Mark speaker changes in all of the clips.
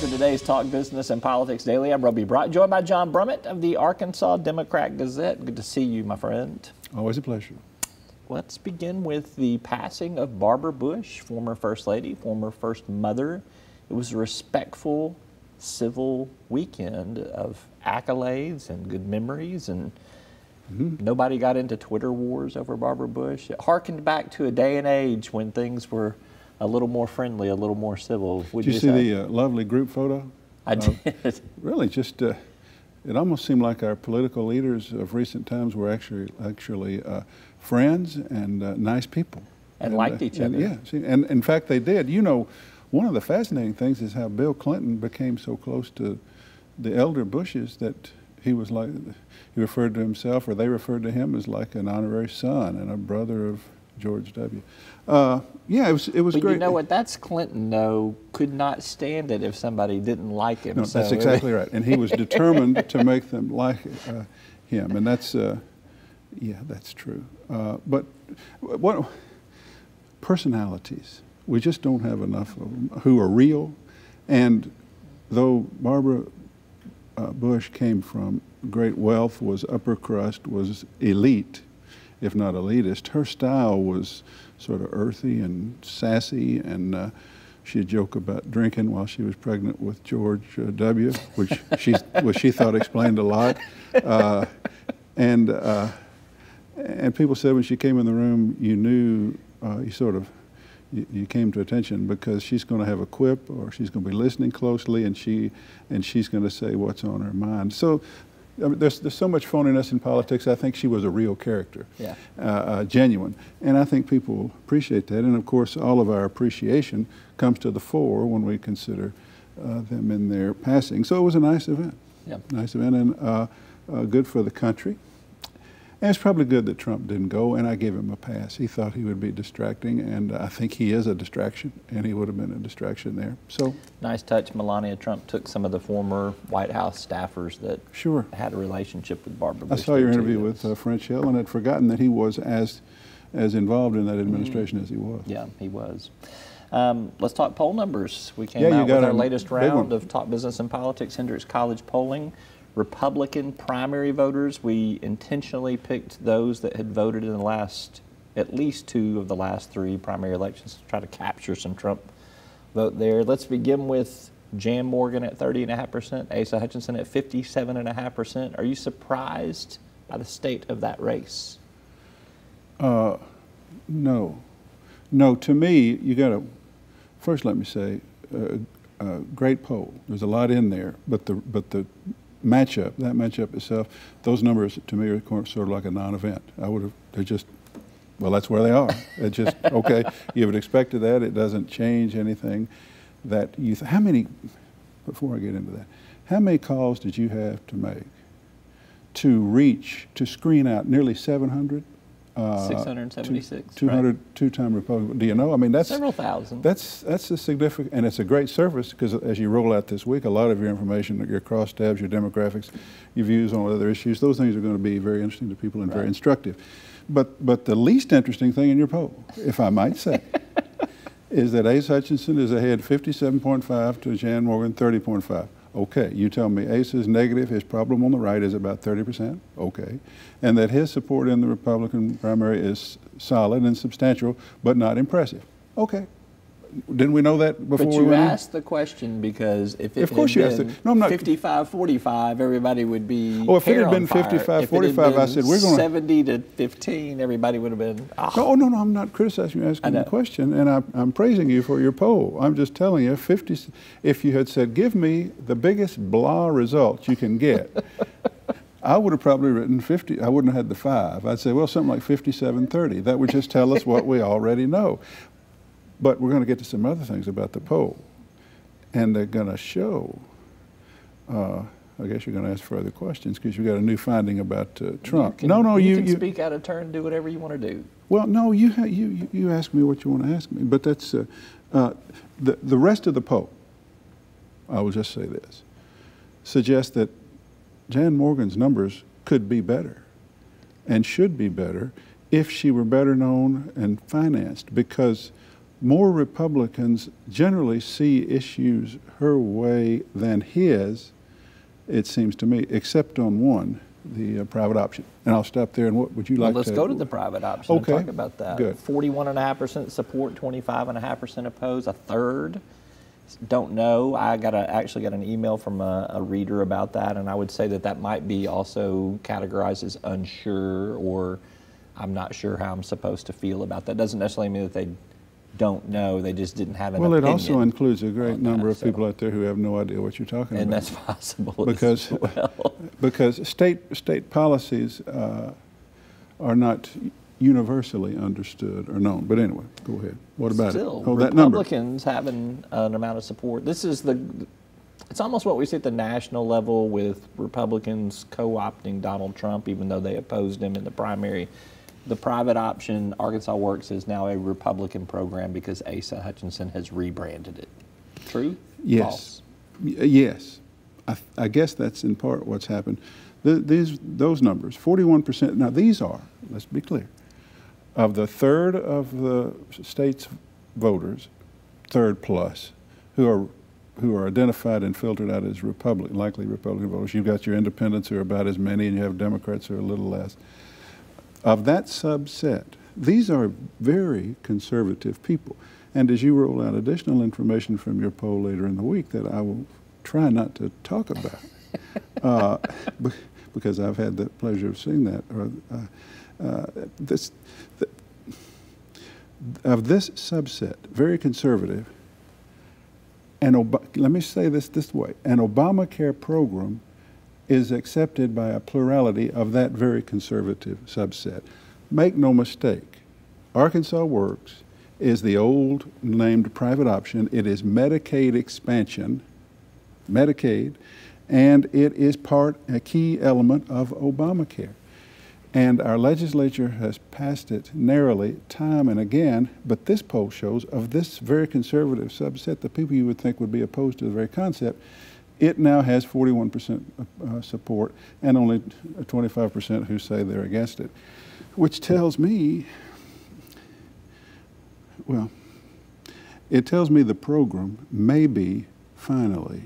Speaker 1: to today's Talk Business and Politics Daily. I'm Roby Bright, joined by John Brummett of the Arkansas Democrat Gazette. Good to see you, my friend.
Speaker 2: Always a pleasure.
Speaker 1: Let's begin with the passing of Barbara Bush, former First Lady, former First Mother. It was a respectful, civil weekend of accolades and good memories, and nobody got into Twitter wars over Barbara Bush. It harkened back to a day and age when things were a little more friendly, a little more civil.
Speaker 2: Did you see the lovely group photo?
Speaker 1: I did.
Speaker 2: Really, just it almost seemed like our political leaders of recent times were actually friends and nice people.
Speaker 1: And liked each other.
Speaker 2: Yeah, and in fact they did. You know, one of the fascinating things is how Bill Clinton became so close to the elder Bushes that he was like, he referred to himself, or they referred to him as like an honorary son and a brother of George W. Yeah, it was
Speaker 1: but
Speaker 2: great.
Speaker 1: You know what? That's Clinton, though, could not stand it if somebody didn't like him.
Speaker 2: No, that's exactly right. And he was determined to make them like him. And that's, yeah, that's true. But what personalities? We just don't have enough of them who are real. And though Barbara Bush came from great wealth, was upper crust, was elite, if not elitist, her style was sort of earthy and sassy, and she'd joke about drinking while she was pregnant with George W., which she thought explained a lot. And people said when she came in the room, you knew, you came to attention because she's going to have a quip, or she's going to be listening closely, and she's going to say what's on her mind. So I mean, there's so much phoniness in politics. I think she was a real character, genuine, and I think people appreciate that. And of course, all of our appreciation comes to the fore when we consider them in their passing. So it was a nice event, nice event, and good for the country. And it's probably good that Trump didn't go, and I gave him a pass. He thought he would be distracting, and I think he is a distraction, and he would have been a distraction there. So
Speaker 1: nice touch. Melania Trump took some of the former White House staffers that had a relationship with Barbara Bush.
Speaker 2: I saw your interview with French Hill, and had forgotten that he was as involved in that administration as he was.
Speaker 1: Yeah, he was. Let's talk poll numbers. We came out with our latest round of Talk Business and Politics Hendrix College polling. Republican primary voters, we intentionally picked those that had voted in the last, at least 2 of the last 3 primary elections to try to capture some Trump vote there. Let's begin with Jan Morgan at 30.5%, Asa Hutchinson at 57.5%. Are you surprised by the state of that race?
Speaker 2: No. No, to me, you got to, first let me say, great poll. There's a lot in there, but the matchup, that matchup itself, those numbers to me are sort of like a non-event. They're just, well, that's where they are. It's just, okay, you would expected that. It doesn't change anything that you, how many, before I get into that, how many calls did you have to make to screen out nearly 700?
Speaker 1: 676.
Speaker 2: 200 two-time Republican. Do you know? I mean, that's
Speaker 1: several thousand.
Speaker 2: That's a significant, and it's a great service because as you roll out this week, a lot of your information, your crosstabs, your demographics, your views on other issues, those things are going to be very interesting to people and very instructive. But the least interesting thing in your poll, if I might say, is that Asa Hutchinson is ahead 57.5 to Jan Morgan 30.5. Okay, you tell me Asa is negative, his problem on the right is about 30%, okay, and that his support in the Republican primary is solid and substantial, but not impressive. Okay. Didn't we know that before?
Speaker 1: But you asked the question because if it had been 55-45, everybody would be
Speaker 2: if it had been 55-45, I said we're going to
Speaker 1: 70-15, everybody would have been.
Speaker 2: Oh. No, I'm not criticizing you asking the question, and I'm praising you for your poll. I'm just telling you, if you had said, give me the biggest blah result you can get, I would have probably written 50. I wouldn't have had the 5. I'd say, well, something like 57-30. That would just tell us what we already know. But we're going to get to some other things about the poll, and they're going to show. I guess you're going to ask further questions because you've got a new finding about Trump.
Speaker 1: You can speak out of turn, do whatever you want to do.
Speaker 2: Well, no, you ask me what you want to ask me, but that's the rest of the poll. I will just say this: suggests that Jan Morgan's numbers could be better, and should be better if she were better known and financed, because more Republicans generally see issues her way than his, it seems to me, except on one, the private option. And I'll stop there. And what would you like to...
Speaker 1: Let's go to the private option and talk about that.
Speaker 2: Good.
Speaker 1: 41.5% support, 25.5% oppose, a third don't know. I actually got an email from a reader about that, and I would say that might be also categorized as unsure, or I'm not sure how I'm supposed to feel about that. Doesn't necessarily mean that they don't know, they just didn't have an opinion.
Speaker 2: Well, it also includes a great number of people out there who have no idea what you're talking about.
Speaker 1: And that's possible
Speaker 2: because,
Speaker 1: as well.
Speaker 2: Because state policies are not universally understood or known. But anyway, go ahead. What about
Speaker 1: Still,
Speaker 2: it? Oh, that number.
Speaker 1: Republicans having an amount of support. This is it's almost what we see at the national level with Republicans co-opting Donald Trump, even though they opposed him in the primary. The private option, Arkansas Works, is now a Republican program because Asa Hutchinson has rebranded it. True?
Speaker 2: Yes.
Speaker 1: False?
Speaker 2: Yes. I guess that's in part what's happened. Those numbers, 41%. Now these are, let's be clear, of the third of the state's voters, third plus, who are identified and filtered out as likely Republican voters. You've got your independents who are about as many, and you have Democrats who are a little less. Of that subset, these are very conservative people. And as you roll out additional information from your poll later in the week that I will try not to talk about, because I've had the pleasure of seeing that, of this subset, very conservative, and let me say this way, an Obamacare program is accepted by a plurality of that very conservative subset. Make no mistake, Arkansas Works is the old named private option. It is Medicaid expansion, Medicaid, and it is a key element of Obamacare. And our legislature has passed it narrowly time and again, but this poll shows of this very conservative subset, the people you would think would be opposed to the very concept, it now has 41% support and only 25% who say they're against it, which tells me, well, it tells me the program may be finally,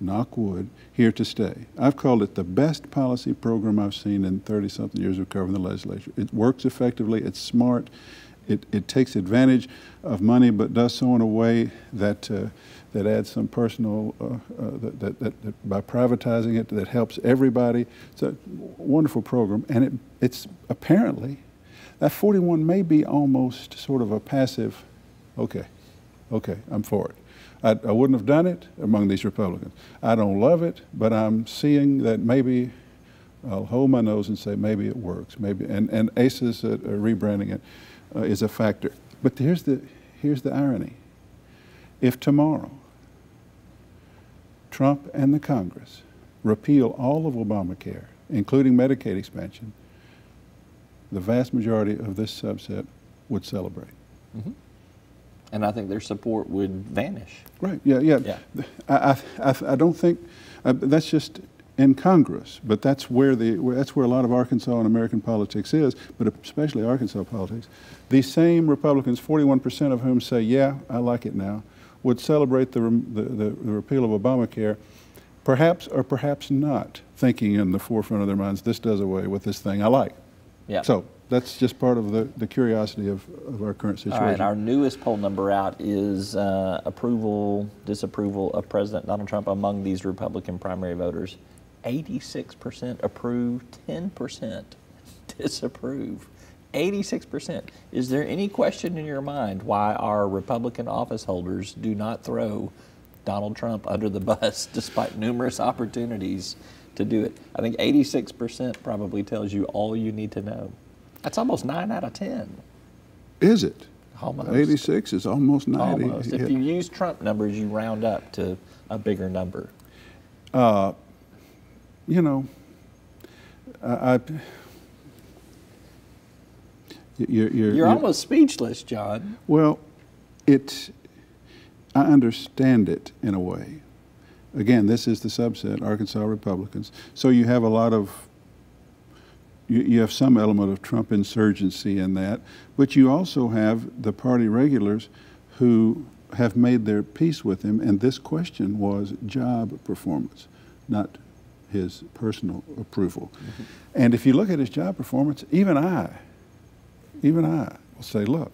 Speaker 2: knock wood, here to stay. I've called it the best policy program I've seen in 30-something years of covering the legislature. It works effectively, it's smart, it takes advantage of money, but does so in a way that that adds some personal, that by privatizing it, that helps everybody. It's a wonderful program, and it's apparently, that 41 may be almost sort of a passive, okay, I'm for it. I wouldn't have done it among these Republicans. I don't love it, but I'm seeing that maybe I'll hold my nose and say maybe it works. Maybe, and ACE's rebranding it is a factor. But here's the irony. If tomorrow Trump and the Congress repeal all of Obamacare, including Medicaid expansion, the vast majority of this subset would celebrate.
Speaker 1: Mm-hmm. And I think their support would vanish.
Speaker 2: Right, yeah. I don't think, that's just in Congress, but that's where a lot of Arkansas and American politics is, but especially Arkansas politics. These same Republicans, 41% of whom say, yeah, I like it now, would celebrate the repeal of Obamacare, perhaps or perhaps not, thinking in the forefront of their minds, this does away with this thing I like.
Speaker 1: Yeah.
Speaker 2: So that's just part of the curiosity of our current situation.
Speaker 1: All right, our newest poll number out is approval, disapproval of President Donald Trump among these Republican primary voters. 86% approve, 10% disapprove. 86%. Is there any question in your mind why our Republican office holders do not throw Donald Trump under the bus despite numerous opportunities to do it? I think 86% probably tells you all you need to know. That's almost 9 out of 10.
Speaker 2: Is it?
Speaker 1: Almost.
Speaker 2: 86 is almost 90.
Speaker 1: Almost. If you use Trump numbers, you round up to a bigger number.
Speaker 2: You know,
Speaker 1: you're almost speechless, John.
Speaker 2: Well, I understand it in a way. Again, this is the subset, Arkansas Republicans. So you have a lot of, you have some element of Trump insurgency in that, but you also have the party regulars who have made their peace with him, and this question was job performance, not his personal approval. Mm-hmm. And if you look at his job performance, even I will say, look,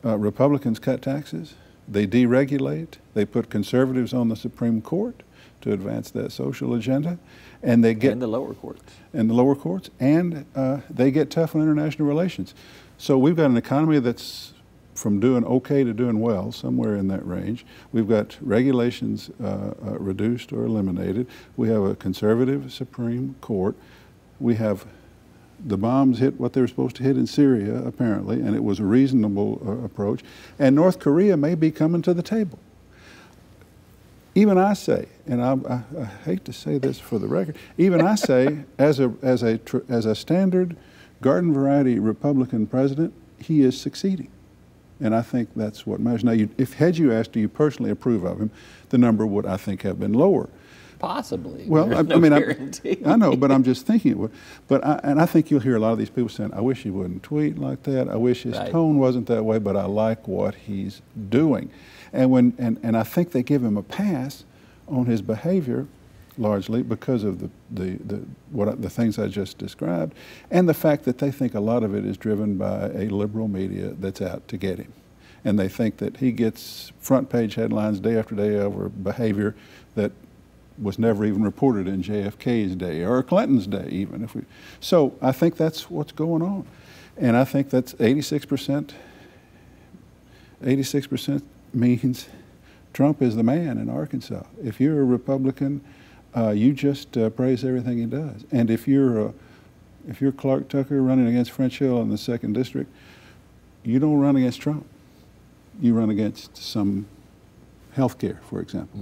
Speaker 2: Republicans cut taxes, they deregulate, they put conservatives on the Supreme Court to advance that social agenda, and they get—
Speaker 1: And the lower courts.
Speaker 2: And the lower courts, and they get tough on international relations. So we've got an economy that's from doing okay to doing well, somewhere in that range. We've got regulations reduced or eliminated. We have a conservative Supreme Court. We have the bombs hit what they were supposed to hit in Syria, apparently, and it was a reasonable approach. And North Korea may be coming to the table. Even I say, and I hate to say this for the record, even I say, as a standard garden variety Republican president, he is succeeding. And I think that's what matters. Now, had you asked, do you personally approve of him, the number would, I think, have been lower.
Speaker 1: Possibly.
Speaker 2: Well, I mean, I know, but I'm just thinking it would. But I think you'll hear a lot of these people saying, I wish he wouldn't tweet like that. I wish his tone wasn't that way, but I like what he's doing. And I think they give him a pass on his behavior, largely because of the things I just described, and the fact that they think a lot of it is driven by a liberal media that's out to get him. And they think that he gets front page headlines day after day over behavior that was never even reported in JFK's day or Clinton's day even. So I think that's what's going on. And I think that's 86%. 86% means Trump is the man in Arkansas. If you're a Republican, you just praise everything he does. And if you're Clark Tucker running against French Hill in the 2nd District, you don't run against Trump. You run against some health care, for example,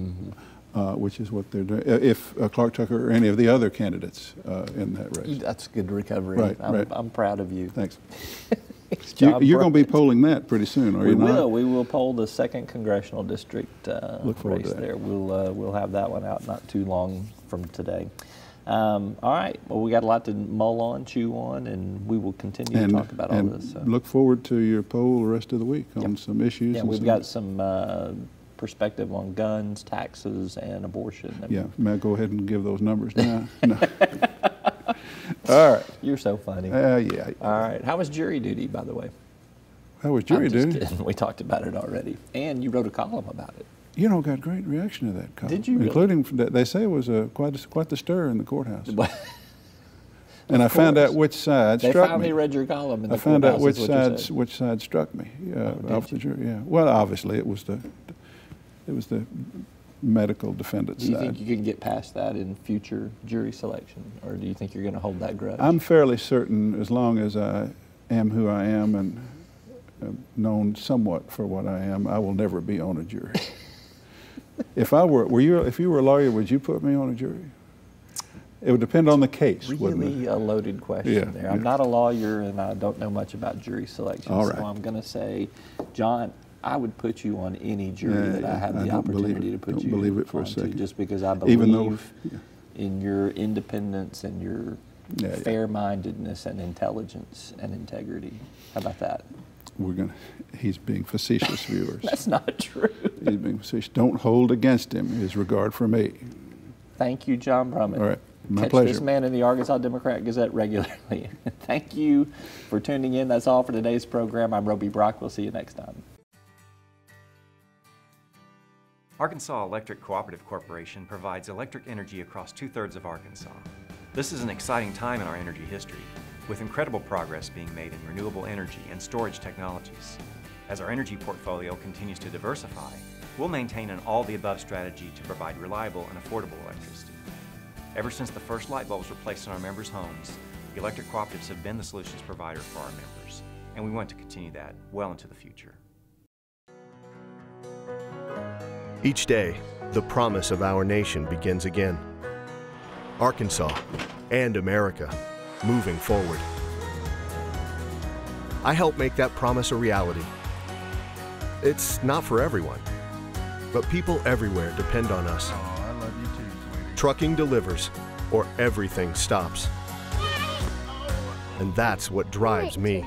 Speaker 2: which is what they're doing. If Clark Tucker or any of the other candidates in that race.
Speaker 1: That's good recovery.
Speaker 2: Right,
Speaker 1: I'm proud of you.
Speaker 2: Thanks. You're going to be polling that pretty soon, are you not?
Speaker 1: We will poll the 2nd Congressional District
Speaker 2: Look forward
Speaker 1: race
Speaker 2: to that.
Speaker 1: there. We'll have that one out not too long from today. All right. Well, we got a lot to mull on, chew on, and we will continue to talk about all this. So.
Speaker 2: Look forward to your poll the rest of the week on some issues.
Speaker 1: Yeah, we've got some perspective on guns, taxes, and abortion.
Speaker 2: Yeah, may I go ahead and give those numbers now? No. All right.
Speaker 1: You're so funny.
Speaker 2: Yeah.
Speaker 1: All right. How was jury duty, by the way?
Speaker 2: How was jury duty?
Speaker 1: Kidding. We talked about it already. And you wrote a column about it.
Speaker 2: You know, got great reaction to that column.
Speaker 1: Did you really?
Speaker 2: Including, they say it was quite the stir in the courthouse. And I found out which side struck me.
Speaker 1: They finally read your column in the
Speaker 2: I found out which
Speaker 1: side
Speaker 2: struck me off the jury. Yeah. Well, obviously it was the medical defendant side.
Speaker 1: Do you think you can get past that in future jury selection, or do you think you're going to hold that grudge?
Speaker 2: I'm fairly certain, as long as I am who I am and known somewhat for what I am, I will never be on a jury. If you were a lawyer, would you put me on a jury? It would depend on the case, wouldn't it?
Speaker 1: Really a loaded question there. I'm not a lawyer, and I don't know much about jury selection.
Speaker 2: All right.
Speaker 1: So I'm going to say, John, I would put you on any jury that I have the opportunity to put you on.
Speaker 2: Don't believe it for a second.
Speaker 1: Just because I believe in your independence and your fair-mindedness and intelligence and integrity. How about that?
Speaker 2: He's being facetious, viewers.
Speaker 1: That's not true.
Speaker 2: He's being facetious. Don't hold against him his regard for me.
Speaker 1: Thank you, John Brummett.
Speaker 2: All right. My
Speaker 1: Catch
Speaker 2: pleasure.
Speaker 1: this man in the Arkansas Democrat-Gazette regularly. Thank you for tuning in. That's all for today's program. I'm Roby Brock. We'll see you next time.
Speaker 3: Arkansas Electric Cooperative Corporation provides electric energy across 2/3 of Arkansas. This is an exciting time in our energy history, with incredible progress being made in renewable energy and storage technologies. As our energy portfolio continues to diversify, we'll maintain an all-the-above strategy to provide reliable and affordable electricity. Ever since the first light bulbs were placed in our members' homes, the electric cooperatives have been the solutions provider for our members, and we want to continue that well into the future.
Speaker 4: Each day, the promise of our nation begins again. Arkansas and America, moving forward. I help make that promise a reality. It's not for everyone, but people everywhere depend on us.
Speaker 2: Oh, I love you too, sweetie.
Speaker 4: Trucking delivers, or everything stops. And that's what drives me.